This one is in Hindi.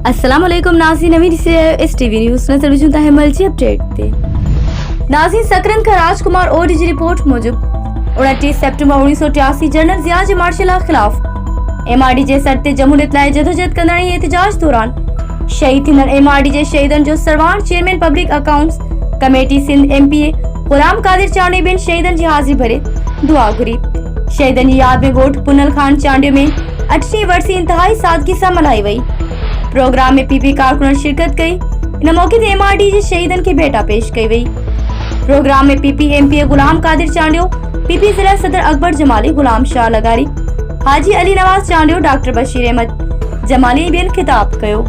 अस्सलाम वालेकुम नाज़रीन, नवीन से इस टीवी न्यूज़ नजर जुदा है मलची अपडेट ते नाज़रीन सकरन का राजकुमार ओडीजी रिपोर्ट मुजब 29 सितंबर 1983 जनरल ज़िया मार्शल खिलाफ एमआरडीजे सरते जमहूरियत लाइ जदोजहद कंदड़ एहतजाज दौरान शहीद थींदड़ एमआरडीजे शहीदन जो सरवान chairman public accounts committee Sindh MPA Ghulam Qadir Chandio बिन शहीदन की हाजिरी भरे दुआ घुरी। शहीदन की याद में गोठ पुनल खान चांडियो में 8वीं वर्सी इंतहाई सादगी से मनाई वही। प्रोग्राम में पीपी कारकुन शिरकत कई। इन मौके ते एमआरडीजे शहीदन की भेटा पेश कई वही। प्रोग्राम में PP MPa Ghulam Qadir Chandio, PP जिला सदर अकबर जमाली, गुलाम शाह लगारी, हाजी अली नवाज चांडियो, डॉक्टर बशीर अहमद जमाली बिन खिताब कयो।